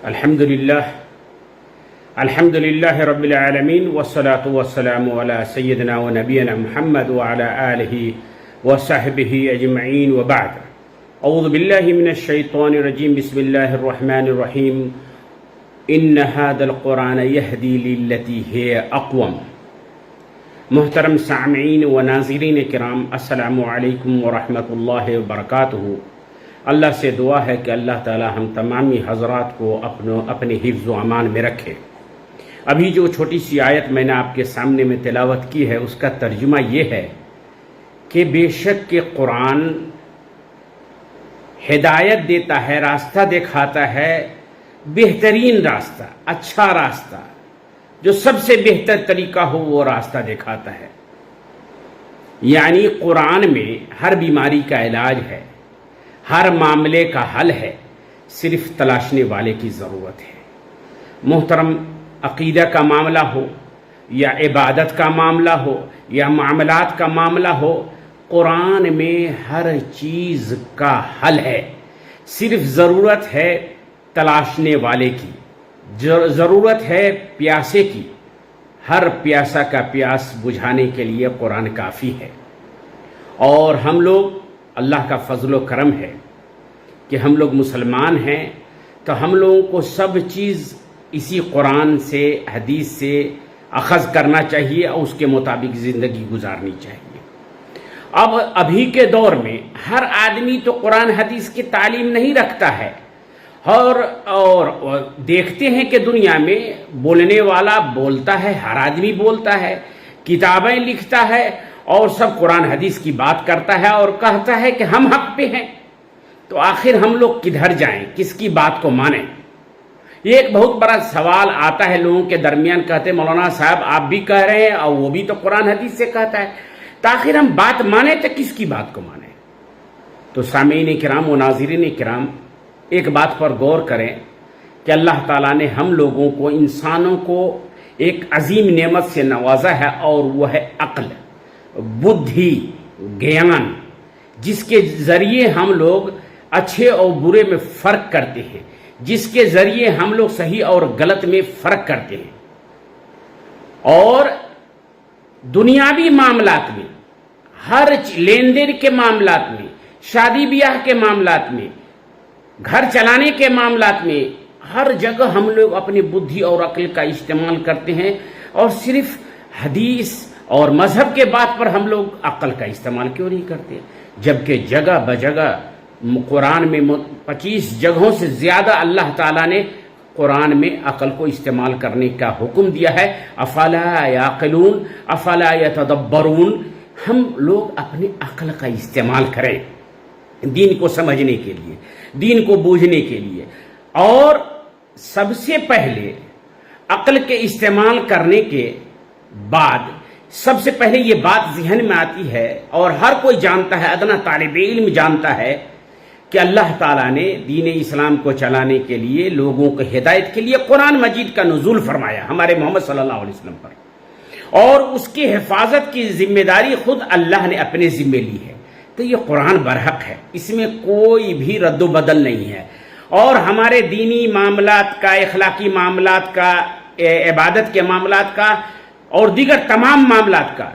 الحمدللہ رب العالمین والصلاة والسلام علی سیدنا و نبینا محمد وعلی آلہ وصحبہ اجمعین وبعد. اعوذ باللہ من الشیطان الرجیم. بسم اللہ الرحمن الرحیم. ان ھذا القرآن یہدی للتی ہی اقوم. محترم سامعین و ناظرین کرام، السلام علیکم ورحمۃ اللہ وبرکاتہ. اللہ سے دعا ہے کہ اللہ تعالی ہم تمامی حضرات کو اپنے حفظ و امان میں رکھے. ابھی جو چھوٹی سی آیت میں نے آپ کے سامنے میں تلاوت کی ہے، اس کا ترجمہ یہ ہے کہ بے شک کہ قرآن ہدایت دیتا ہے، راستہ دکھاتا ہے، بہترین راستہ، اچھا راستہ، جو سب سے بہتر طریقہ ہو وہ راستہ دکھاتا ہے. یعنی قرآن میں ہر بیماری کا علاج ہے، ہر معاملے کا حل ہے، صرف تلاشنے والے کی ضرورت ہے. محترم، عقیدہ کا معاملہ ہو یا عبادت کا معاملہ ہو یا معاملات کا معاملہ ہو، قرآن میں ہر چیز کا حل ہے. صرف ضرورت ہے تلاشنے والے کی، ضرورت ہے پیاسے کی. ہر پیاسا کا پیاس بجھانے کے لیے قرآن کافی ہے. اور ہم لوگ، اللہ کا فضل و کرم ہے کہ ہم لوگ مسلمان ہیں، تو ہم لوگوں کو سب چیز اسی قرآن سے، حدیث سے اخذ کرنا چاہیے اور اس کے مطابق زندگی گزارنی چاہیے. ابھی کے دور میں ہر آدمی تو قرآن حدیث کی تعلیم نہیں رکھتا ہے، اور دیکھتے ہیں کہ دنیا میں بولنے والا بولتا ہے، ہر آدمی بولتا ہے، کتابیں لکھتا ہے، اور سب قرآن حدیث کی بات کرتا ہے اور کہتا ہے کہ ہم حق پہ ہیں. تو آخر ہم لوگ کدھر جائیں، کس کی بات کو مانیں؟ یہ ایک بہت بڑا سوال آتا ہے لوگوں کے درمیان. کہتے ہیں مولانا صاحب آپ بھی کہہ رہے ہیں اور وہ بھی تو قرآن حدیث سے کہتا ہے، تو آخر ہم بات مانیں تو کس کی بات کو مانیں؟ تو سامعین کرام و ناظرین کرام، ایک بات پر غور کریں کہ اللہ تعالیٰ نے ہم لوگوں کو، انسانوں کو، ایک عظیم نعمت سے نوازا ہے، اور وہ ہے عقل، بدھی، گیان، جس کے ذریعے ہم لوگ اچھے اور برے میں فرق کرتے ہیں، جس کے ذریعے ہم لوگ صحیح اور غلط میں فرق کرتے ہیں. اور دنیاوی معاملات میں، ہر لین دین کے معاملات میں، شادی بیاہ کے معاملات میں، گھر چلانے کے معاملات میں، ہر جگہ ہم لوگ اپنی بدھی اور عقل کا استعمال کرتے ہیں. اور صرف حدیث اور مذہب کے بات پر ہم لوگ عقل کا استعمال کیوں نہیں کرتے؟ جبکہ جگہ بجگہ قرآن میں 25 جگہوں سے زیادہ اللہ تعالیٰ نے قرآن میں عقل کو استعمال کرنے کا حکم دیا ہے. افلا یعقلون افلا یتدبرون. ہم لوگ اپنی عقل کا استعمال کریں دین کو سمجھنے کے لیے، دین کو بوجھنے کے لیے. اور سب سے پہلے عقل کے استعمال کرنے کے بعد سب سے پہلے یہ بات ذہن میں آتی ہے، اور ہر کوئی جانتا ہے، ادنا طالب علم جانتا ہے کہ اللہ تعالیٰ نے دین اسلام کو چلانے کے لیے، لوگوں کو ہدایت کے لیے قرآن مجید کا نزول فرمایا ہمارے محمد صلی اللہ علیہ وسلم پر، اور اس کی حفاظت کی ذمہ داری خود اللہ نے اپنے ذمہ لی ہے. تو یہ قرآن برحق ہے، اس میں کوئی بھی رد و بدل نہیں ہے. اور ہمارے دینی معاملات کا، اخلاقی معاملات کا، عبادت کے معاملات کا، اور دیگر تمام معاملات کا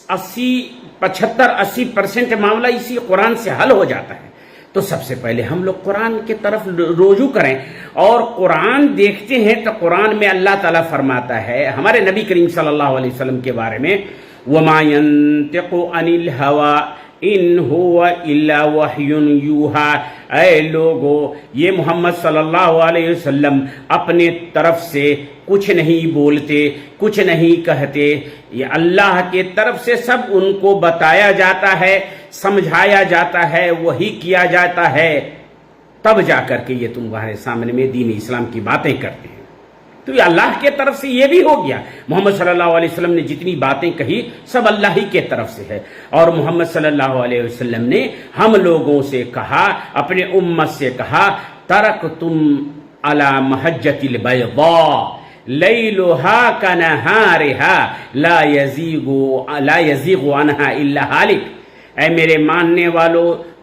75-80% معاملہ اسی قرآن سے حل ہو جاتا ہے. تو سب سے پہلے ہم لوگ قرآن کی طرف رجوع کریں، اور قرآن دیکھتے ہیں تو قرآن میں اللہ تعالیٰ فرماتا ہے ہمارے نبی کریم صلی اللہ علیہ وسلم کے بارے میں، وَمَا يَنْتِقُ عَنِ الْهَوَىٰ إِنْ هُوَ إِلَّا وَحْيٌ يُوحَىٰ. اے لوگو، یہ محمد صلی اللہ علیہ وسلم اپنے طرف سے کچھ نہیں بولتے، کچھ نہیں کہتے، یہ اللہ کے طرف سے سب ان کو بتایا جاتا ہے، سمجھایا جاتا ہے، وہی کیا جاتا ہے، تب جا کر کے یہ تمہارے سامنے میں دین اسلام کی باتیں کرتے ہیں. تو یہ اللہ کے طرف سے یہ بھی ہو گیا. محمد صلی اللہ علیہ وسلم نے جتنی باتیں کہی سب اللہ ہی کے طرف سے ہے. اور محمد صلی اللہ علیہ وسلم نے ہم لوگوں سے کہا، اپنے امت سے کہا، ترکتم علی محجۃ البیضاء لیلھا کنہارھا لا یزیغ عنہا الا ہالک. اے میرے ماننے والو،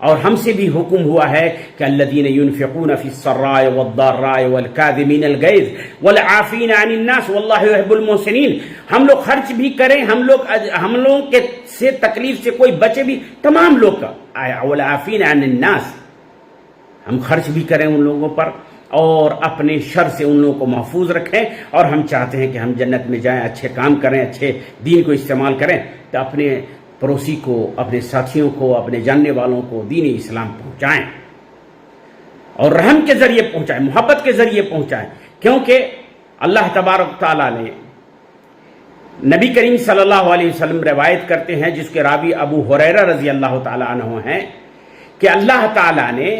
اور ہم سے بھی حکم ہوا ہے کہ الذین ينفقون فی السراء والضراء والکاظمین الغیظ والعافین عن الناس واللہ یحب المحسنین. ہم لوگ خرچ بھی کریں, ہم لوگوں کے سے تکلیف سے کوئی بچے بھی, تمام لوگ کا والعافین عن الناس, ہم خرچ بھی کریں ان لوگوں پر اور اپنے شر سے ان لوگوں کو محفوظ رکھیں. اور ہم چاہتے ہیں کہ ہم جنت میں جائیں, اچھے کام کریں, اچھے دین کو استعمال کریں, تو اپنے پڑوسی کو, اپنے ساتھیوں کو, اپنے جاننے والوں کو دین اسلام پہنچائیں اور رحم کے ذریعے پہنچائیں, محبت کے ذریعے پہنچائیں. کیونکہ اللہ تبارک تعالیٰ نے نبی کریم صلی اللہ علیہ وسلم روایت کرتے ہیں, جس کے راوی ابو ہریرہ رضی اللہ تعالیٰ عنہ ہیں, کہ اللہ تعالیٰ نے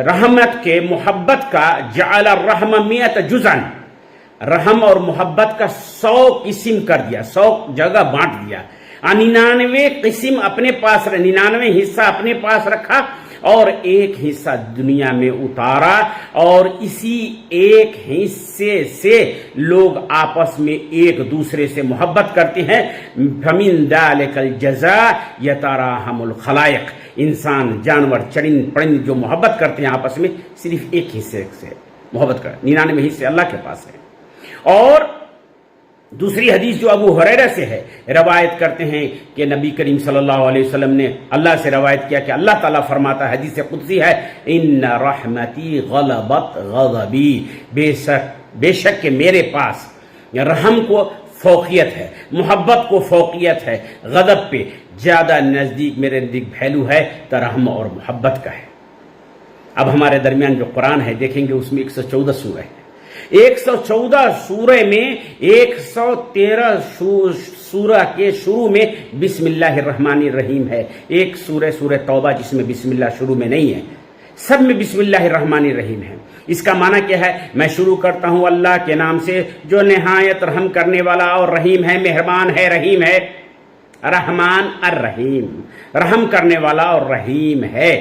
رحمت کے, محبت کا جعل الرحم 100 جزءا, رحم اور محبت کا 100 قسم کر دیا, 100 جگہ بانٹ دیا. 99 قسم اپنے پاس, 99 حصہ اپنے پاس رکھا اور ایک حصہ دنیا میں اتارا, اور اسی ایک حصے سے لوگ آپس میں ایک دوسرے سے محبت کرتے ہیں. فمن ذلک الجزاء یتراحم الخلائق, انسان, جانور, چرند پرند جو محبت کرتے ہیں آپس میں, صرف ایک حصے سے محبت کرتے, 99 حصے اللہ کے پاس ہے. اور دوسری حدیث جو ابو ہریرہ سے ہے, روایت کرتے ہیں کہ نبی کریم صلی اللہ علیہ وسلم نے اللہ سے روایت کیا کہ اللہ تعالیٰ فرماتا ہے, حدیث قدسی ہے, ان رحمتی غلبت غضبی, بے شک کہ میرے پاس رحم کو فوقیت ہے, محبت کو فوقیت ہے, غضب پہ زیادہ نزدیک, میرے نزدیک پہلو ہے تو رحم اور محبت کا ہے. اب ہمارے درمیان جو قرآن ہے دیکھیں گے, اس میں 114 سورہ ہے. 114 سورہ میں 113 سورہ کے شروع میں بسم اللہ الرحمن الرحیم ہے. ایک سورہ توبہ جس میں بسم اللہ شروع میں نہیں ہے, سب میں بسم اللہ الرحمن الرحیم ہے. اس کا معنی کیا ہے؟ میں شروع کرتا ہوں اللہ کے نام سے جو نہایت رحم کرنے والا اور رحیم ہے, مہربان ہے, رحیم ہے. رحمان الرحیم, رحم کرنے والا اور رحیم ہے.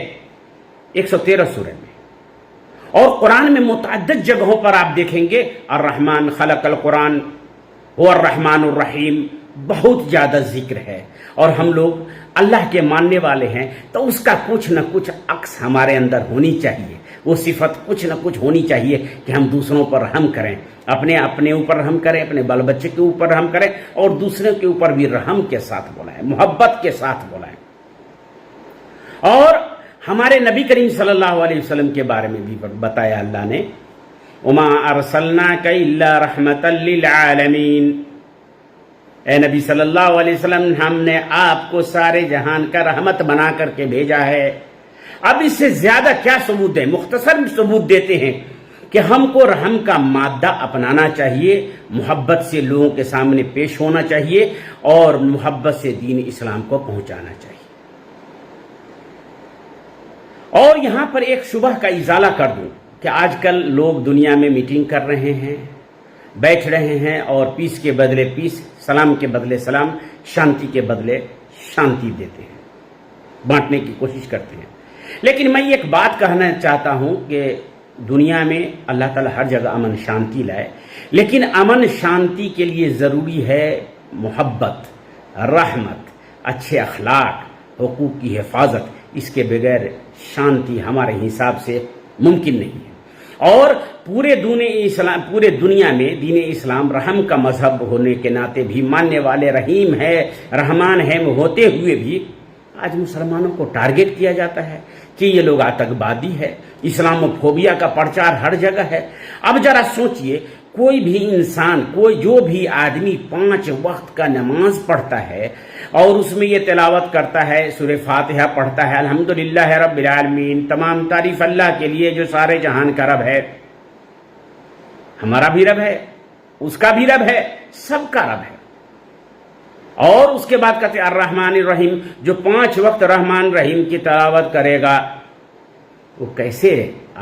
113 سورہ میں. اور قرآن میں متعدد جگہوں پر آپ دیکھیں گے الرحمن خلق القرآن هو الرحمن الرحیم, بہت زیادہ ذکر ہے. اور ہم لوگ اللہ کے ماننے والے ہیں تو اس کا کچھ نہ کچھ عکس ہمارے اندر ہونی چاہیے, وہ صفت کچھ نہ کچھ ہونی چاہیے کہ ہم دوسروں پر رحم کریں, اپنے اوپر رحم کریں, اپنے بال بچے کے اوپر رحم کریں, اور دوسروں کے اوپر بھی رحم کے ساتھ بولائیں, محبت کے ساتھ بولائیں. اور ہمارے نبی کریم صلی اللہ علیہ وسلم کے بارے میں بھی بتایا اللہ نے, وما ارسلناک الا رحمتا للعالمین, اے نبی صلی اللہ علیہ وسلم ہم نے آپ کو سارے جہان کا رحمت بنا کر کے بھیجا ہے. اب اس سے زیادہ کیا ثبوت دیں؟ مختصر ثبوت دیتے ہیں کہ ہم کو رحم کا مادہ اپنانا چاہیے, محبت سے لوگوں کے سامنے پیش ہونا چاہیے, اور محبت سے دین اسلام کو پہنچانا چاہیے. اور یہاں پر ایک شبہ کا ازالہ کر دوں کہ آج کل لوگ دنیا میں میٹنگ کر رہے ہیں, بیٹھ رہے ہیں, اور پیس کے بدلے پیس, سلام کے بدلے سلام, شانتی کے بدلے شانتی دیتے ہیں, بانٹنے کی کوشش کرتے ہیں. لیکن میں ایک بات کہنا چاہتا ہوں کہ دنیا میں اللہ تعالیٰ ہر جگہ امن شانتی لائے, لیکن امن شانتی کے لیے ضروری ہے محبت, رحمت, اچھے اخلاق, حقوق کی حفاظت. اس کے بغیر شانتی ہمارے حساب سے ممکن نہیں ہے. اور پورے دنیا میں دین اسلام رحم کا مذہب ہونے کے ناطے بھی ماننے والے رحیم ہے, رحمان ہے ہوتے ہوئے بھی آج مسلمانوں کو ٹارگٹ کیا جاتا ہے کہ یہ لوگ آتنکوادی ہے, اسلام فوبیا کا پرچار ہر جگہ ہے. اب ذرا سوچئے, کوئی بھی انسان, جو بھی آدمی 5 وقت کا نماز پڑھتا ہے اور اس میں یہ تلاوت کرتا ہے, سورہ فاتحہ پڑھتا ہے, الحمدللہ رب العالمین, تمام تعریف اللہ کے لیے جو سارے جہان کا رب ہے, ہمارا بھی رب ہے, اس کا بھی رب ہے, سب کا رب ہے. اور اس کے بعد کہتے ہیں الرحمن الرحیم, جو 5 وقت رحمان رحیم کی تلاوت کرے گا وہ کیسے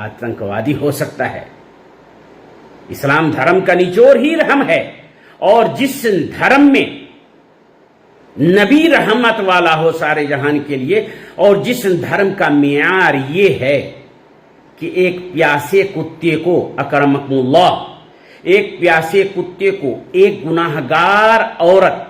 آتنکوادی ہو سکتا ہے؟ اسلام دھرم کا نچوڑ ہی رحم ہے, اور جس دھرم میں نبی رحمت والا ہو سارے جہان کے لیے, اور جس دھرم کا معیار یہ ہے کہ ایک پیاسے کتے کو, اکرمکم اللہ, ایک پیاسے کتے کو ایک گناہگار عورت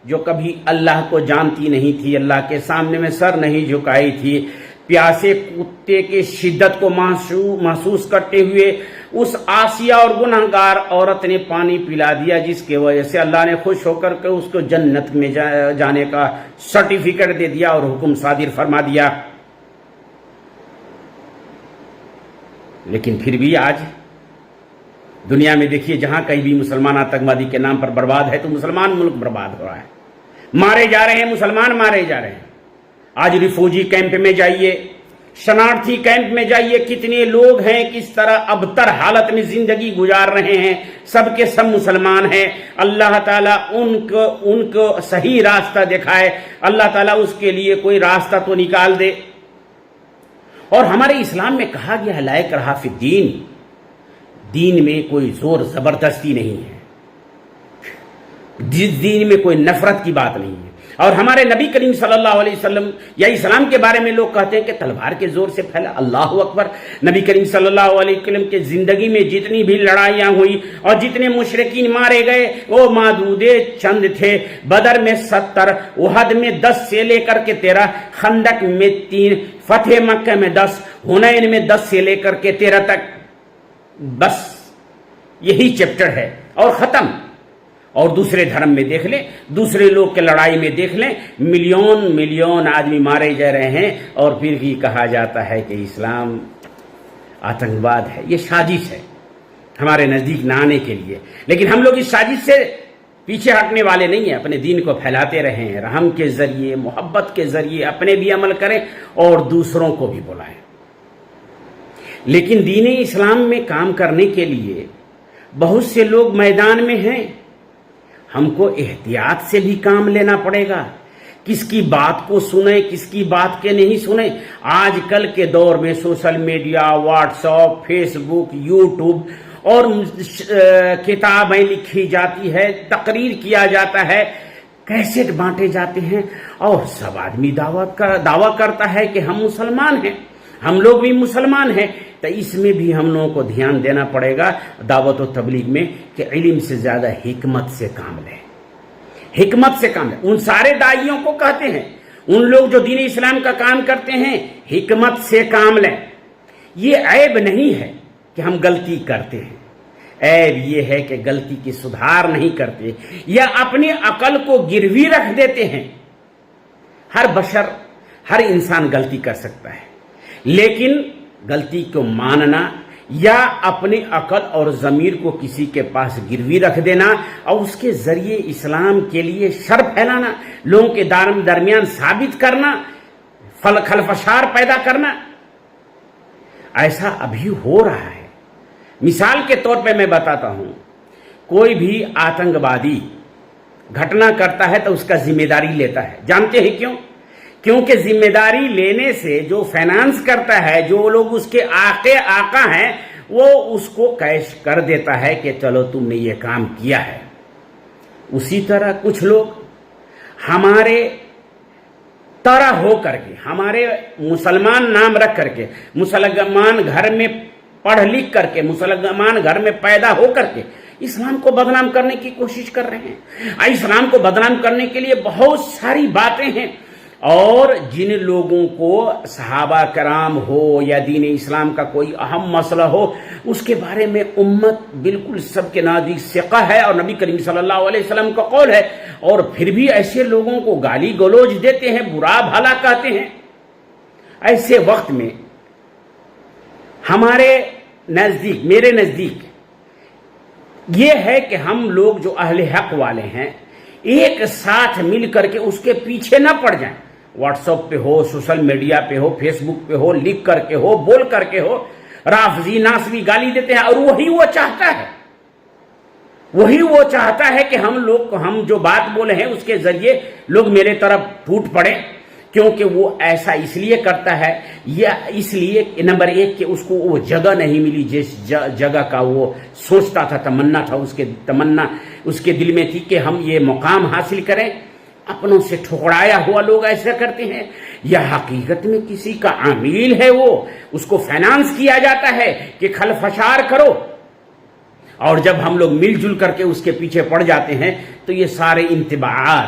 جو کبھی اللہ کو جانتی نہیں تھی، اللہ کے سامنے میں سر نہیں جھکائی تھی، پیاسے کتے کی شدت کو محسوس کرتے ہوئے اس آسیہ اور گنہگار عورت نے پانی پلا دیا، جس کی وجہ سے اللہ نے خوش ہو کر کے اس کو جنت میں جانے کا سرٹیفکیٹ دے دیا اور حکم صادر فرما دیا۔ لیکن پھر بھی آج دنیا میں دیکھیے، جہاں کہیں بھی مسلمان آتنکوادی کے نام پر برباد ہے تو مسلمان ملک برباد ہو رہا ہے، مارے جا رہے ہیں، مسلمان مارے جا رہے ہیں۔ آج ریفوجی کیمپ میں جائیے، شرناردھی کیمپ میں جائیے، کتنے لوگ ہیں کس طرح ابتر حالت میں زندگی گزار رہے ہیں، سب کے سب مسلمان ہیں۔ اللہ تعالیٰ ان کو صحیح راستہ دکھائے، اللہ تعالیٰ اس کے لیے کوئی راستہ تو نکال دے۔ اور ہمارے اسلام میں کہا گیا ہے لا اکراہ فی الدین، دین میں کوئی زور زبردستی نہیں ہے، جس دین میں کوئی نفرت کی بات نہیں ہے۔ اور ہمارے نبی کریم صلی اللہ علیہ وسلم یا اسلام کے بارے میں لوگ کہتے ہیں کہ تلوار کے زور سے پھیلا، اللہ اکبر۔ نبی کریم صلی اللہ علیہ وسلم کے زندگی میں جتنی بھی لڑائیاں ہوئی اور جتنے مشرکین مارے گئے وہ معدود چند تھے۔ بدر میں 70، احد میں 10 سے لے کر کے 13، خندق میں 3، فتح مکہ میں 10، حنین میں 10 سے لے کر کے 13 تک، بس یہی چیپٹر ہے اور ختم۔ اور دوسرے دھرم میں دیکھ لیں، دوسرے لوگ کے لڑائی میں دیکھ لیں، ملین آدمی مارے جا رہے ہیں اور پھر بھی کہا جاتا ہے کہ اسلام آتنکواد ہے۔ یہ سازش ہے ہمارے نزدیک نہ آنے کے لیے، لیکن ہم لوگ اس سازش سے پیچھے ہٹنے والے نہیں ہیں، اپنے دین کو پھیلاتے رہے ہیں، رحم کے ذریعے، محبت کے ذریعے اپنے بھی عمل کریں اور دوسروں کو بھی بلائیں۔ لیکن دین اسلام میں کام کرنے کے لیے بہت سے لوگ میدان میں ہیں، ہم کو احتیاط سے بھی کام لینا پڑے گا، کس کی بات کو سنیں، کس کی بات کے نہیں سنیں۔ آج کل کے دور میں social media, WhatsApp, Facebook, YouTube اور کتابیں لکھی جاتی ہے، تقریر کیا جاتا ہے، کیسٹ بانٹے جاتے ہیں اور سب آدمی دعویٰ کرتا ہے کہ ہم مسلمان ہیں، ہم لوگ بھی مسلمان ہیں۔ تو اس میں بھی ہم لوگوں کو دھیان دینا پڑے گا دعوت و تبلیغ میں کہ علم سے زیادہ حکمت سے کام لیں، حکمت سے کام لیں۔ ان سارے داعیوں کو کہتے ہیں، ان لوگ جو دین اسلام کا کام کرتے ہیں، حکمت سے کام لیں۔ یہ عیب نہیں ہے کہ ہم غلطی کرتے ہیں، عیب یہ ہے کہ غلطی کی سدھار نہیں کرتے یا اپنی عقل کو گروی رکھ دیتے ہیں۔ ہر بشر، ہر انسان غلطی کر سکتا ہے، لیکن غلطی کو ماننا یا اپنی عقل اور ضمیر کو کسی کے پاس گروی رکھ دینا اور اس کے ذریعے اسلام کے لیے شر پھیلانا، لوگوں کے درمیان ثابت کرنا، خلفشار پیدا کرنا، ایسا ابھی ہو رہا ہے۔ مثال کے طور پہ میں بتاتا ہوں، کوئی بھی آتنکوادی گھٹنا کرتا ہے تو اس کا ذمہ داری لیتا ہے۔ جانتے ہیں کیوں؟ کیونکہ ذمہ داری لینے سے جو فائنانس کرتا ہے، جو لوگ اس کے آقا ہیں، وہ اس کو کیش کر دیتا ہے کہ چلو تم نے یہ کام کیا ہے۔ اسی طرح کچھ لوگ ہمارے طرح ہو کر کے، ہمارے مسلمان نام رکھ کر کے، مسلمان گھر میں پڑھ لکھ کر کے، مسلمان گھر میں پیدا ہو کر کے اسلام کو بدنام کرنے کی کوشش کر رہے ہیں۔ اسلام کو بدنام کرنے کے لیے بہت ساری باتیں ہیں، اور جن لوگوں کو صحابہ کرام ہو یا دین اسلام کا کوئی اہم مسئلہ ہو، اس کے بارے میں امت بالکل سب کے نزدیک ثقہ ہے اور نبی کریم صلی اللہ علیہ وسلم کا قول ہے، اور پھر بھی ایسے لوگوں کو گالی گلوچ دیتے ہیں، برا بھلا کہتے ہیں۔ ایسے وقت میں ہمارے نزدیک، میرے نزدیک یہ ہے کہ ہم لوگ جو اہل حق والے ہیں، ایک ساتھ مل کر کے اس کے پیچھے نہ پڑ جائیں۔ واٹس ایپ پہ ہو، سوشل میڈیا پہ ہو، فیس بک پہ ہو، لکھ کر کے ہو، بول کر کے ہو، رافضی ناصبی گالی دیتے ہیں، اور وہی وہ چاہتا ہے کہ ہم جو بات بولے ہیں اس کے ذریعے لوگ میرے طرف ٹوٹ پڑے، کیونکہ وہ ایسا اس لیے کرتا ہے، یا اس لیے نمبر 1 کہ اس کو وہ جگہ نہیں ملی جس جگہ کا وہ سوچتا تھا، تمنا تھا، تمنا اس کے دل میں تھی کہ ہم یہ مقام حاصل کریں۔ اپنوں سے ٹھکرایا ہوا لوگ ایسا کرتے ہیں، یا حقیقت میں کسی کا عمیل ہے، وہ اس کو فائنانس کیا جاتا ہے کہ خلفشار کرو، اور جب ہم لوگ مل جل کر کے اس کے پیچھے پڑ جاتے ہیں تو یہ سارے انتباہات،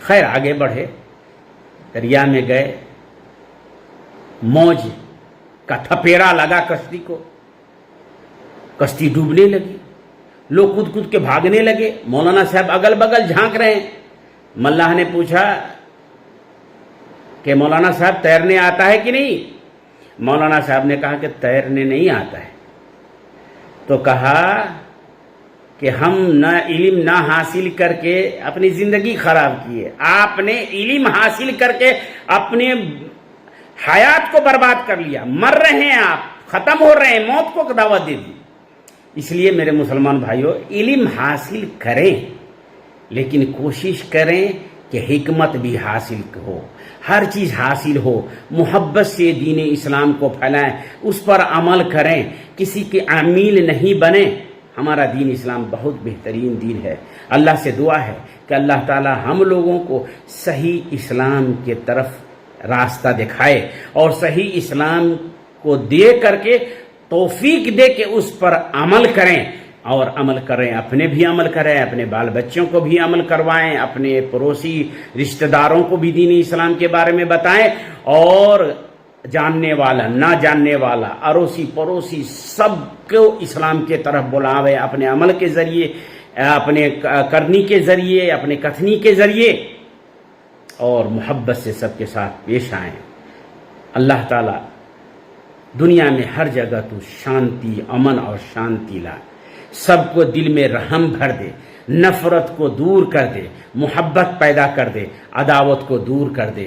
خیر آگے بڑھے، دریا میں گئے، موج کا تھپیڑا لگا کشتی کو، کشتی ڈوبنے لگی، لوگ کود کود کے بھاگنے لگے، مولانا صاحب اگل بگل جھانک رہے ہیں۔ ملاح نے پوچھا کہ مولانا صاحب تیرنے آتا ہے کہ نہیں؟ مولانا صاحب نے کہا کہ تیرنے نہیں آتا ہے۔ تو کہا کہ ہم نہ علم نہ حاصل کر کے اپنی زندگی خراب کی ہے، آپ نے علم حاصل کر کے اپنے حیات کو برباد کر لیا، مر رہے ہیں آپ، ختم ہو رہے ہیں، موت کو دعوت دے دی۔ اس لیے میرے مسلمان بھائیوں، علم حاصل کریں لیکن کوشش کریں کہ حکمت بھی حاصل ہو، ہر چیز حاصل ہو، محبت سے دین اسلام کو پھیلائیں، اس پر عمل کریں، کسی کے عمیل نہیں بنیں۔ ہمارا دین اسلام بہت بہترین دین ہے۔ اللہ سے دعا ہے کہ اللہ تعالی ہم لوگوں کو صحیح اسلام کے طرف راستہ دکھائے اور صحیح اسلام کو دے کر کے توفیق دے کہ اس پر عمل کریں، اور عمل کریں، اپنے بھی عمل کریں، اپنے بال بچوں کو بھی عمل کروائیں، اپنے پڑوسی رشتہ داروں کو بھی دین اسلام کے بارے میں بتائیں، اور جاننے والا نہ جاننے والا اڑوسی پڑوسی سب کو اسلام کے طرف بلاوے، اپنے عمل کے ذریعے، اپنے کرنی کے ذریعے، اپنے کتھنی کے ذریعے، اور محبت سے سب کے ساتھ پیش آئیں۔ اللہ تعالی دنیا میں ہر جگہ تو شانتی، امن اور شانتی لا، سب کو دل میں رحم بھر دے، نفرت کو دور کر دے، محبت پیدا کر دے، عداوت کو دور کر دے۔